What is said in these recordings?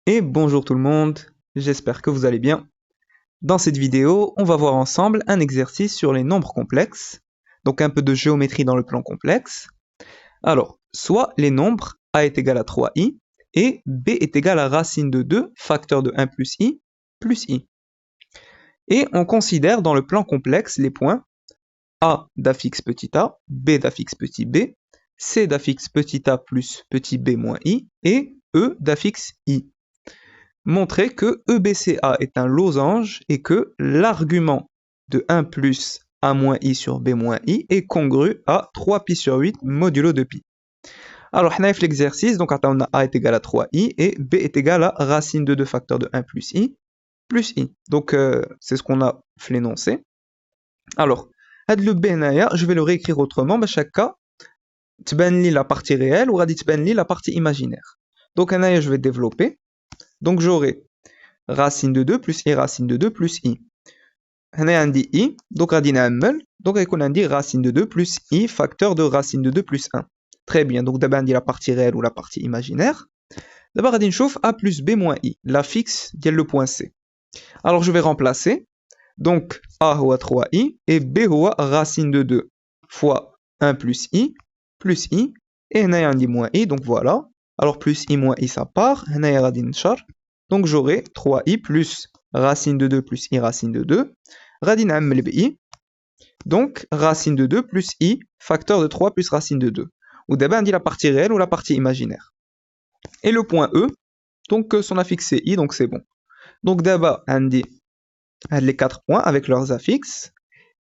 Et bonjour tout le monde, j'espère que vous allez bien. Dans cette vidéo, on va voir ensemble un exercice sur les nombres complexes, donc un peu de géométrie dans le plan complexe. Alors, soit les nombres a est égal à 3i et b est égal à racine de 2, facteur de 1 plus i. Et on considère dans le plan complexe les points a d'affixe petit a, b d'affixe petit b, c d'affixe petit a plus petit b moins i et e d'affixe i. Montrer que EBCA est un losange et que l'argument de 1 plus A moins I sur B moins I est congru à 3pi sur 8 modulo de pi. Alors, on a fait l'exercice, donc on a A est égal à 3i et B est égal à racine de 2 facteur de 1 plus I. Donc, c'est ce qu'on a fait l'énoncé. Alors, le B, je vais le réécrire autrement, mais chaque cas, تبان لي la partie réelle ou غادي تبان لي la partie imaginaire. Donc, je vais développer. Donc j'aurai racine de 2 plus i racine de 2 plus i. هنا عندي i, donc غادي نعمل, donc غيكون عندي racine de 2 plus i facteur de racine de 2 plus 1. Très bien, donc d'abord عندي la partie réelle ou la partie imaginaire. D'abord غادي نشوف a plus b moins i, la fixe ديال le point c. Alors je vais remplacer, donc a هو 3i et b هو racine de 2 fois 1 plus i, et هنايا عندي moins i, donc voilà. Alors plus i moins i ça part, هنايا غادي نشر. Donc j'aurai 3i plus racine de 2 plus i racine de 2. غادي نعمل ب i. Donc racine de 2 plus i facteur de 3 plus racine de 2. Ou d'abord on dit la partie réelle ou la partie imaginaire. Et le point E, donc son affixe c'est i, donc c'est bon. Donc d'abord on dit les 4 points avec leurs affixes.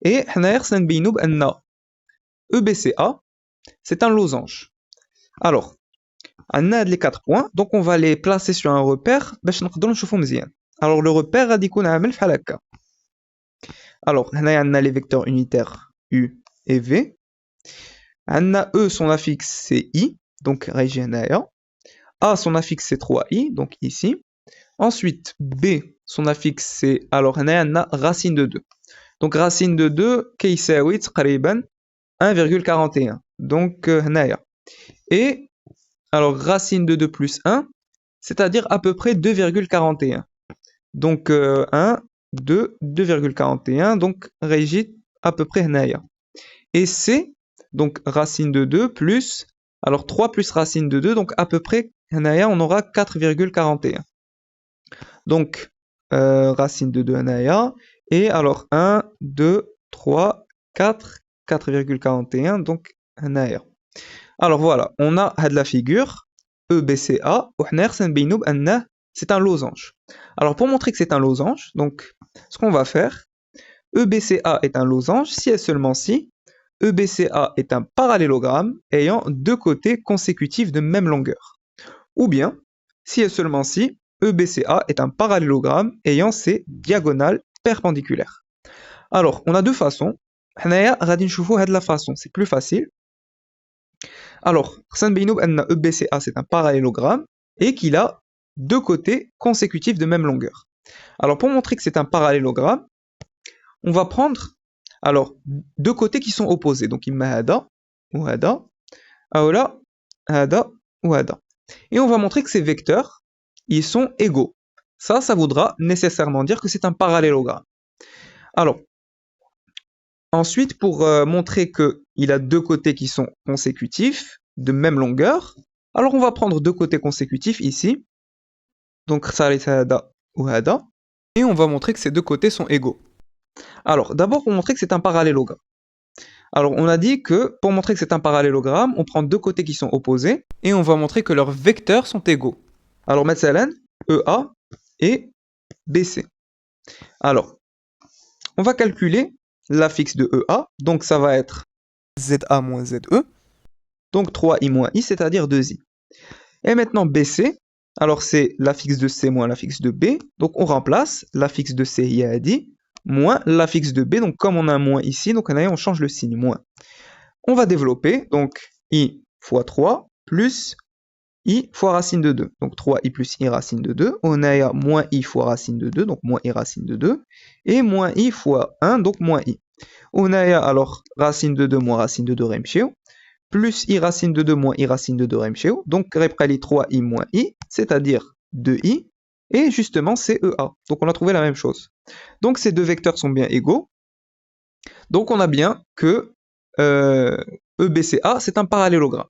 Et حنايا خصنا نبينو بأن EBCA c'est un losange. Alors, on a les 4 points, donc on va les placer sur un repère باش نقدروا نشوفوا مزيان. Alors le repère غادي يكون عامل بحال هكا. Alors هنايا عندنا les vecteurs unitaires U et V. عندنا E son affixe c'est I, donc غيجي هنايا. A son affixe c'est 3i, donc ici. Ensuite B son affixe c'est, alors هنايا عندنا racine de 2. Donc racine de 2 كيساوي تقريبا 1,41. Donc هنايا. Et alors racine de 2 plus 1, c'est-à-dire à peu près 2,41. Donc 1, 2, 2,41, donc régit à peu près هنايا. Et C, donc racine de 2 plus, alors 3 plus racine de 2, donc à peu près هنايا on aura 4,41. Donc racine de 2 هنايا, et alors 1, 2, 3, 4, 4,41, donc هنايا. Alors voilà, on a la figure EBCA, c'est un losange. Alors pour montrer que c'est un losange, donc ce qu'on va faire, EBCA est un losange si et seulement si EBCA est un parallélogramme ayant deux côtés consécutifs de même longueur. Ou bien si et seulement si EBCA est un parallélogramme ayant ses diagonales perpendiculaires. Alors on a deux façons. La façon, c'est plus facile. Alors, EBCA c'est un parallélogramme et qu'il a deux côtés consécutifs de même longueur. Alors pour montrer que c'est un parallélogramme, on va prendre alors deux côtés qui sont opposés. Donc imma hada ou hada, aoula hada ou hada. Et on va montrer que ces vecteurs, ils sont égaux. Ça voudra nécessairement dire que c'est un parallélogramme. Alors, ensuite, pour montrer qu'il a deux côtés qui sont consécutifs, de même longueur, alors on va prendre deux côtés consécutifs ici, donc hada ou hada, et on va montrer que ces deux côtés sont égaux. Alors, d'abord pour montrer que c'est un parallélogramme. Alors, on a dit que pour montrer que c'est un parallélogramme, on prend deux côtés qui sont opposés, et on va montrer que leurs vecteurs sont égaux. Alors, مثلا, EA et BC. Alors, on va calculer l'affixe de EA, donc ça va être ZA moins ZE, donc 3i moins i, c'est-à-dire 2i. Et maintenant BC, alors c'est l'affixe de C moins l'affixe de B, donc on remplace l'affixe de C, il y a dit, moins l'affixe de B, donc comme on a un moins ici, donc on change le signe, moins. On va développer, donc i fois 3 plus i fois racine de 2, donc 3i plus i racine de 2, on a moins i fois racine de 2, donc moins i racine de 2, et moins i fois 1, donc moins i. On a alors racine de 2 moins racine de 2 remcheo, plus i racine de 2 moins i racine de 2 remcheo, donc réprali 3i moins i, c'est-à-dire 2i, et justement c'est EA. Donc on a trouvé la même chose. Donc ces deux vecteurs sont bien égaux. Donc on a bien que EBCA, c'est un parallélogramme.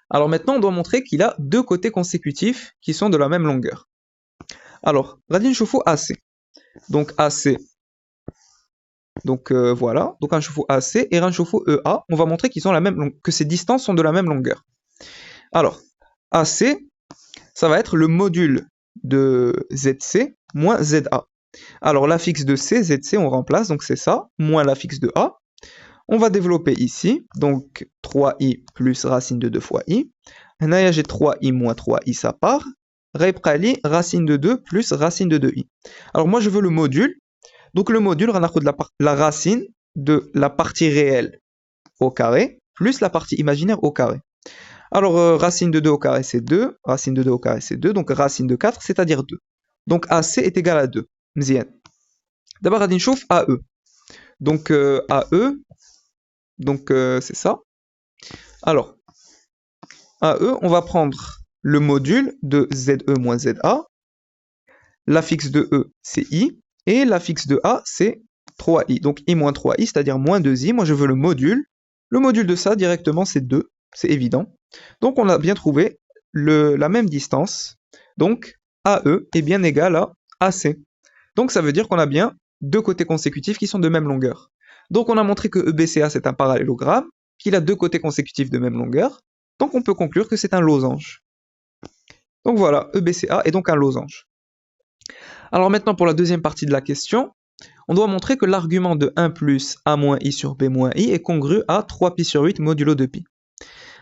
Alors maintenant, on doit montrer qu'il a deux côtés consécutifs qui sont de la même longueur. Alors, غادي نشوفوا AC. Donc AC, donc voilà, donc غنشوفوا AC et غنشوفوا EA, on va montrer qu'ils ont la même que ces distances sont de la même longueur. Alors, AC, ça va être le module de ZC moins ZA. Alors l'affixe de C, ZC, on remplace, donc c'est ça, moins l'affixe de A. On va développer ici, donc 3i plus racine de 2 fois i. Là, j'ai 3i moins 3i, ça part. Racine de 2 plus racine de 2i. Alors moi, je veux le module. Donc le module, on a la racine de la partie réelle au carré plus la partie imaginaire au carré. Alors racine de 2 au carré, c'est 2. Racine de 2 au carré, c'est 2. Donc racine de 4, c'est-à-dire 2. Donc AC est égal à 2. مزيان. D'abord, غادي نشوف AE. Donc AE, donc c'est ça. Alors, AE, on va prendre le module de ZE moins ZA. L'affixe de E, c'est I. Et l'affixe de A, c'est 3I. Donc I moins 3I, c'est-à-dire moins 2I. Moi, je veux le module. Le module de ça, directement, c'est 2. C'est évident. Donc, on a bien trouvé la même distance. Donc, AE est bien égal à AC. Donc, ça veut dire qu'on a bien deux côtés consécutifs qui sont de même longueur. Donc, on a montré que EBCA, c'est un parallélogramme, qu'il a deux côtés consécutifs de même longueur. Donc, on peut conclure que c'est un losange. Donc voilà, EBCA est donc un losange. Alors maintenant, pour la deuxième partie de la question, on doit montrer que l'argument de 1 plus A moins I sur B moins I est congru à 3pi sur 8 modulo de pi.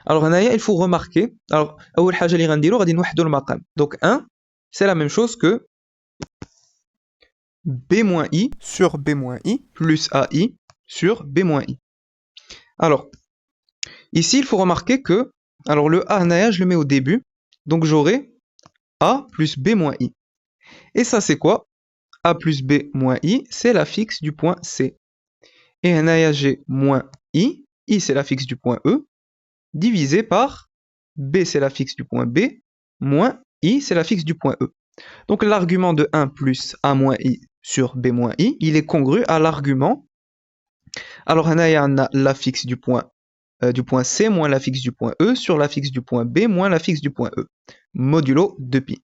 Alors, il faut remarquer, alors, donc 1, c'est la même chose que B moins I sur B moins I plus AI sur B moins I. Alors, ici, il faut remarquer que, alors le A, je le mets au début, donc j'aurai A plus B moins I. Et ça, c'est quoi? A plus B moins I, c'est l'affixe du point C. Et un j'ai moins I c'est l'affixe du point E, divisé par B, c'est l'affixe du point B, moins I, c'est l'affixe du point E. Donc l'argument de 1 plus A moins I sur B moins I, il est congru à l'argument. Alors on a l'affixe du point C moins l'affixe du point E sur l'affixe du point B moins l'affixe du point E, modulo 2pi.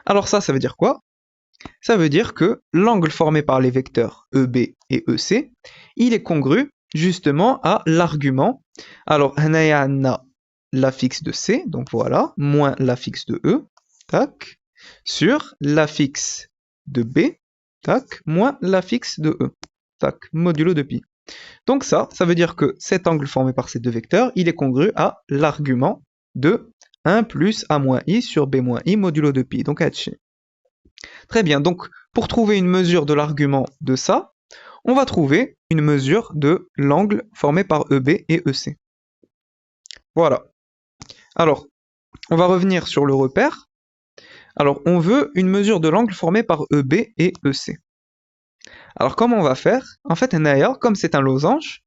Alors ça veut dire quoi? Ça veut dire que l'angle formé par les vecteurs EB et EC, il est congru justement à l'argument. Alors, on a l'affixe de C, donc voilà, moins l'affixe de E, tac, sur l'affixe de B, tac, moins l'affixe de E, tac, modulo de pi. Donc ça veut dire que cet angle formé par ces deux vecteurs, il est congru à l'argument de 1 plus A moins I sur B moins I modulo de pi, donc H. Très bien, donc pour trouver une mesure de l'argument de ça, on va trouver une mesure de l'angle formé par EB et EC. Voilà. Alors, on va revenir sur le repère. Alors, on veut une mesure de l'angle formé par EB et EC. Alors, comment on va faire? En fait, comme c'est un losange,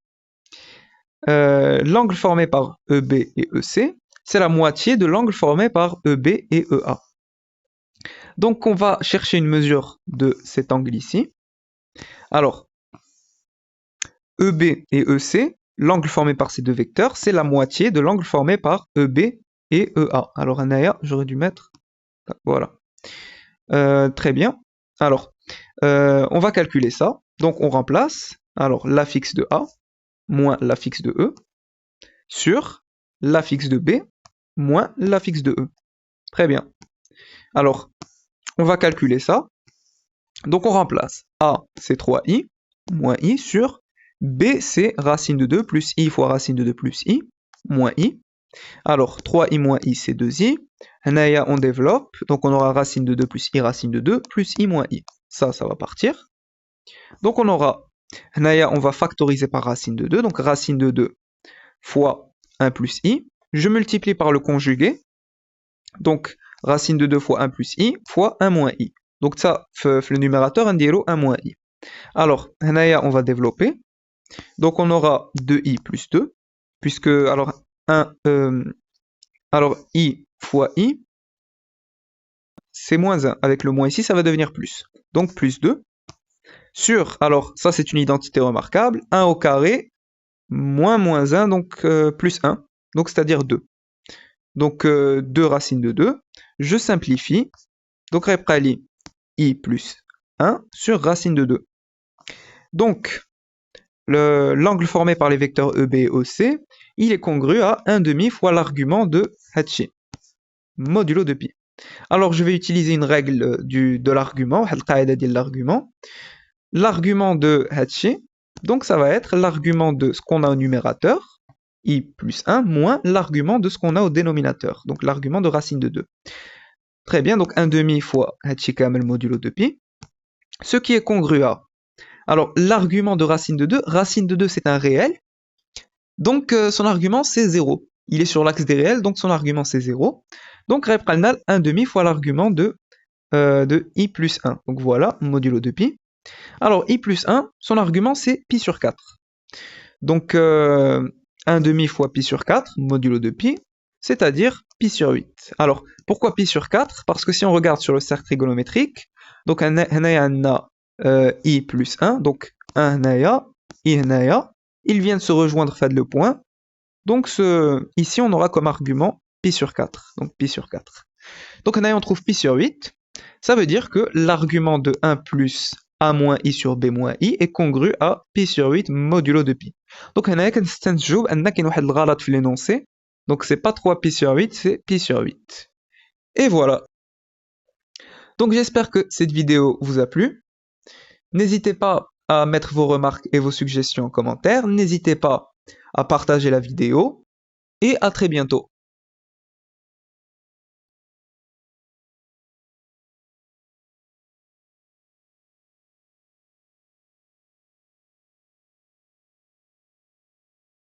l'angle formé par EB et EC, c'est la moitié de l'angle formé par EB et EA. Donc, on va chercher une mesure de cet angle ici. Alors, EB et EC, l'angle formé par ces deux vecteurs, c'est la moitié de l'angle formé par EB et EA. Alors, Anaya, j'aurais dû mettre... Voilà. Très bien. Alors, on va calculer ça. Donc, on remplace alors l'affixe de A moins l'affixe de E sur l'affixe de B moins l'affixe de E. Très bien. Alors, on va calculer ça. Donc, on remplace A, c'est 3i, moins i, sur B, c'est racine de 2 plus i fois racine de 2 plus i, moins i. Alors, 3i moins i, c'est 2i. Hanaya, on développe. Donc, on aura racine de 2 plus i racine de 2 plus i moins i. Ça va partir. Donc, on aura, Hanaya, on va factoriser par racine de 2. Donc, racine de 2 fois 1 plus i. Je multiplie par le conjugué. Donc, racine de 2 fois 1 plus i fois 1 moins i. Donc, ça, le numérateur, on dira 1 moins i. Alors, Hanaya, on va développer. Donc, on aura 2i plus 2. Puisque, alors, i fois i. c'est moins 1. Avec le moins ici, ça va devenir plus. Donc plus 2 sur, alors ça c'est une identité remarquable, 1 au carré moins moins 1, donc plus 1, donc c'est-à-dire 2. Donc 2 racines de 2, je simplifie, donc réprali I plus 1 sur racine de 2. Donc l'angle formé par les vecteurs EB et OC, il est congru à 1/2 fois l'argument de Hatchi, modulo de pi. Alors je vais utiliser une règle de l'argument, l'argument de Hatchi, donc ça va être l'argument de ce qu'on a au numérateur, I plus 1, moins l'argument de ce qu'on a au dénominateur, donc l'argument de racine de 2. Très bien, donc 1/2 fois Hatchi kamel modulo de pi, ce qui est congru à. Alors l'argument de racine de 2 c'est un réel, donc son argument c'est 0. Il est sur l'axe des réels, donc son argument c'est 0. Donc reprenal 1/2 fois l'argument de I plus 1. Donc voilà, modulo de pi. Alors I plus 1, son argument c'est pi sur 4. Donc 1/2 fois pi sur 4, modulo de pi, c'est-à-dire pi sur 8. Alors pourquoi pi sur 4? Parce que si on regarde sur le cercle trigonométrique, donc on a I plus 1, donc 1 hnaya, I hnaya, ils viennent se rejoindre fait le point. Donc ici on aura comme argument pi sur 4. Donc pi sur 4. Donc on trouve pi sur 8. Ça veut dire que l'argument de 1 plus a moins i sur b moins i est congru à pi sur 8 modulo de pi. Donc on a كنستنتجوا بان كاين واحد الغلط في l'énoncé. Donc c'est pas 3 pi sur 8, c'est pi sur 8. Et voilà. Donc j'espère que cette vidéo vous a plu. N'hésitez pas à mettre vos remarques et vos suggestions en commentaire. N'hésitez pas à partager la vidéo. Et à très bientôt.